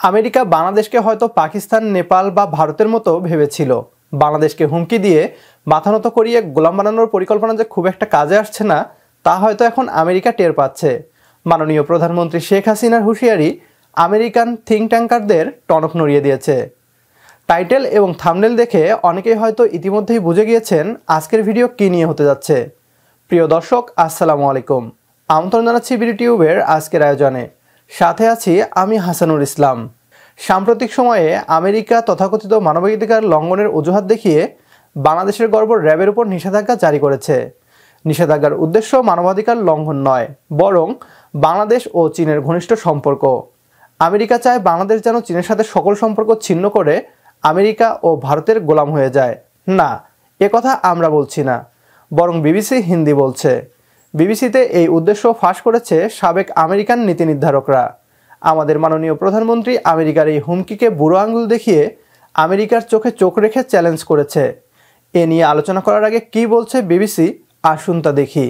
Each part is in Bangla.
আমেরিকা বাংলাদেশকে হয়তো পাকিস্তান, নেপাল বা ভারতের মতো ভেবেছিল। বাংলাদেশকে হুমকি দিয়ে মাথা নত করিয়ে গোলাম বানানোর পরিকল্পনা যে খুব একটা কাজে আসছে না, তা হয়তো এখন আমেরিকা টের পাচ্ছে। মাননীয় প্রধানমন্ত্রী শেখ হাসিনার হুঁশিয়ারি আমেরিকান থিঙ্ক ট্যাঙ্কারদের টনক নড়িয়ে দিয়েছে। টাইটেল এবং থাম্বনেল দেখে অনেকেই হয়তো ইতিমধ্যেই বুঝে গিয়েছেন আজকের ভিডিও কী নিয়ে হতে যাচ্ছে। প্রিয় দর্শক, আসসালামু আলাইকুম। আমন্ত্রণ জানাচ্ছি বিডি টিউবের আজকের আয়োজনে। সাথে আছি আমি হাসানুল ইসলাম। সাম্প্রতিক সময়ে আমেরিকা তথাকথিত মানবাধিকার লঙ্ঘনের অজুহাত দেখিয়ে বাংলাদেশের গর্ব র্যাবের উপর নিষেধাজ্ঞা জারি করেছে। নিষেধাজ্ঞার উদ্দেশ্য মানবাধিকার লঙ্ঘন নয়, বরং বাংলাদেশ ও চীনের ঘনিষ্ঠ সম্পর্ক। আমেরিকা চায় বাংলাদেশ যেন চীনের সাথে সকল সম্পর্ক ছিন্ন করে আমেরিকা ও ভারতের গোলাম হয়ে যায়। না, কথা আমরা বলছি না, বরং বিবিসি হিন্দি বলছে। বিবিসিতে এই উদ্দেশ্য ফাঁস করেছে সাবেক আমেরিকান নীতি নির্ধারকরা। আমাদের মাননীয় প্রধানমন্ত্রী আমেরিকার এই হুমকিকে বুড়ো আঙুল দেখিয়ে আমেরিকার চোখে চোখ রেখে চ্যালেঞ্জ করেছে। এ নিয়ে আলোচনা করার আগে কি বলছে বিবিসি, আসুন তা দেখি।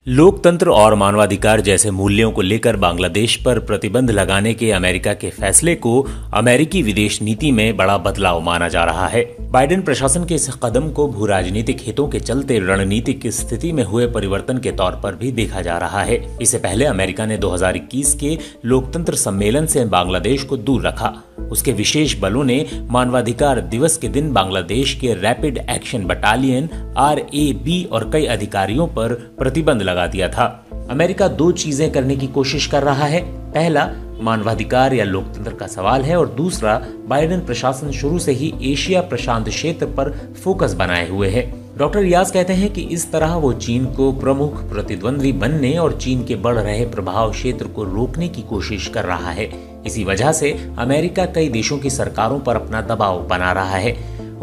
लोकतंत्र और मानवाधिकार जैसे मूल्यों को लेकर बांग्लादेश पर प्रतिबंध लगाने के अमेरिका के फैसले को अमेरिकी विदेश नीति में बड़ा बदलाव माना जा रहा है। बाइडेन प्रशासन के इस कदम को भू राजनीतिक हितों के चलते रणनीतिक स्थिति में हुए परिवर्तन के तौर पर भी देखा जा रहा है। इससे पहले अमेरिका ने 2021 के लोकतंत्र सम्मेलन से बांग्लादेश को दूर रखा। उसके विशेष बलों ने मानवाधिकार दिवस के दिन बांग्लादेश के रैपिड एक्शन बटालियन RAB और कई अधिकारियों पर प्रतिबंध लगा दिया था। अमेरिका दो चीजें करने की कोशिश कर रहा है। पहला मानवाधिकार या लोकतंत्र का सवाल है और दूसरा बाइडेन प्रशासन शुरू से ही एशिया प्रशांत क्षेत्र पर फोकस बनाए हुए है। डॉक्टर रियाज कहते हैं कि इस तरह वो चीन को प्रमुख प्रतिद्वंद्वी बनने और चीन के बढ़ रहे प्रभाव क्षेत्र को रोकने की कोशिश कर रहा है। इसी वजह से अमेरिका कई देशों की सरकारों पर अपना दबाव बना रहा है।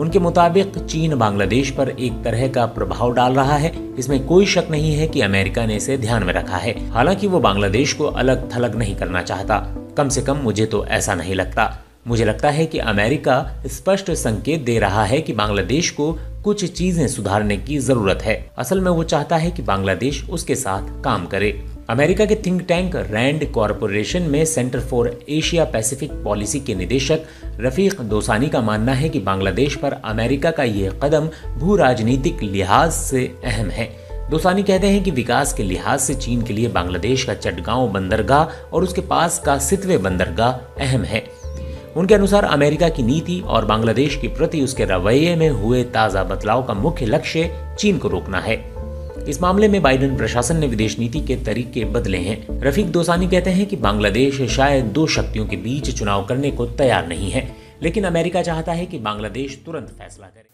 उनके मुताबिक चीन बांग्लादेश पर एक तरह का प्रभाव डाल रहा है। इसमें कोई शक नहीं है कि अमेरिका ने इसे ध्यान में रखा है। हालांकि वो बांग्लादेश को अलग थलग नहीं करना चाहता, कम से कम मुझे तो ऐसा नहीं लगता। मुझे लगता है कि अमेरिका स्पष्ट संकेत दे रहा है कि बांग्लादेश को कुछ चीजें सुधारने की जरूरत है। असल में वो चाहता है कि बांग्लादेश उसके साथ काम करे। अमेरिका के थिंक टैंक रैंड कॉरपोरेशन में centre for Asia Pacific policy के निदेशक रफीक दोसानी का मानना है कि बांग्लादेश पर अमेरिका का यह कदम भू राजनीतिक लिहाज से अहम है। दोसानी कहते हैं कि विकास के लिहाज से चीन के लिए बांग्लादेश का चटगांव बंदरगाह और उसके पास का सितवे बंदरगाह अहम है। उनके अनुसार अमेरिका की नीति और बांग्लादेश के प्रति उसके रवैये में हुए ताजा बदलाव का मुख्य लक्ष्य चीन को रोकना है। इस मामले में बाइडेन प्रशासन ने विदेश नीति के तरीके बदले हैं। रफीक दोसानी कहते हैं कि बांग्लादेश शायद दो शक्तियों के बीच चुनाव करने को तैयार नहीं है, लेकिन अमेरिका चाहता है कि बांग्लादेश तुरंत फैसला करे।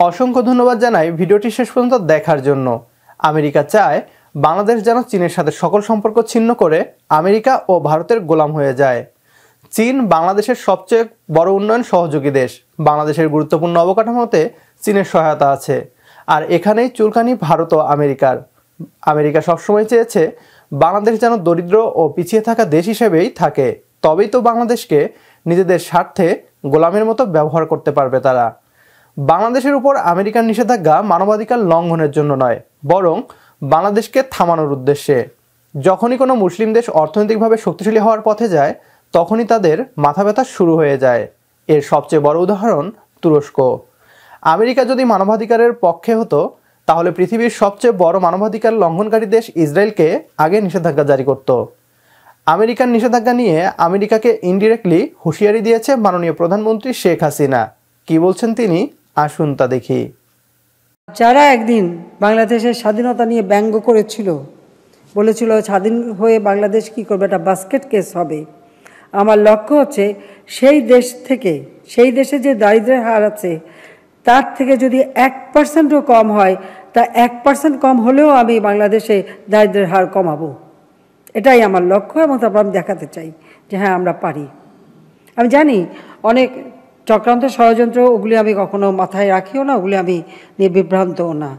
অসংখ্য ধন্যবাদ জানাই ভিডিওটি শেষ পর্যন্ত দেখার জন্য। আমেরিকা চায় বাংলাদেশ যেন চীনের সাথে সকল সম্পর্ক ছিন্ন করে আমেরিকা ও ভারতের গোলাম হয়ে যায়। চীন বাংলাদেশের সবচেয়ে বড় উন্নয়ন সহযোগী দেশ। বাংলাদেশের গুরুত্বপূর্ণ অবকাঠামোতে চীনের সহায়তা আছে। আর এখানেই চুলকানি ভারত ও আমেরিকার। আমেরিকা সবসময় চেয়েছে বাংলাদেশ যেন দরিদ্র ও পিছিয়ে থাকা দেশ হিসেবেই থাকে, তবেই তো বাংলাদেশকে নিজেদের স্বার্থে গোলামের মতো ব্যবহার করতে পারবে তারা। বাংলাদেশের উপর আমেরিকার নিষেধাজ্ঞা মানবাধিকার লঙ্ঘনের জন্য নয়, বরং বাংলাদেশকে থামানোর উদ্দেশ্যে। যখনই কোনো মুসলিম দেশ অর্থনৈতিকভাবে শক্তিশালী হওয়ার পথে যায়, তখনই তাদের মাথা ব্যথা শুরু হয়ে যায়। এর সবচেয়ে বড় উদাহরণ তুরস্ক। আমেরিকা যদি মানবাধিকারের পক্ষে হতো, তাহলে পৃথিবীর সবচেয়ে বড় মানবাধিকার লঙ্ঘনকারী দেশ ইসরায়েলকে আগে নিষেধাজ্ঞা জারি করত। আমেরিকার নিষেধাজ্ঞা নিয়ে আমেরিকাকে ইনডিরেক্টলি হুঁশিয়ারি দিয়েছে মাননীয় প্রধানমন্ত্রী শেখ হাসিনা। কি বলছেন তিনি, আসুন তা দেখি। যারা একদিন বাংলাদেশের স্বাধীনতা নিয়ে ব্যঙ্গ করেছিল, বলেছিল স্বাধীন হয়ে বাংলাদেশ কি করবে, একটা বাস্কেট কেস হবে। আমার লক্ষ্য হচ্ছে সেই দেশ থেকে, সেই দেশে যে দারিদ্র্যের হার আছে তার থেকে যদি 1% কম হয়, তা 1% কম হলেও আমি বাংলাদেশে দারিদ্র্যের হার কমাবো। এটাই আমার লক্ষ্য এবং তারপর আমি দেখাতে চাই যে হ্যাঁ আমরা পারি। আমি জানি অনেক চক্রান্ত ষড়যন্ত্র, ওগুলি আমি কখনো মাথায় রাখিও না, ওগুলি আমি নিয়ে বিভ্রান্তও না।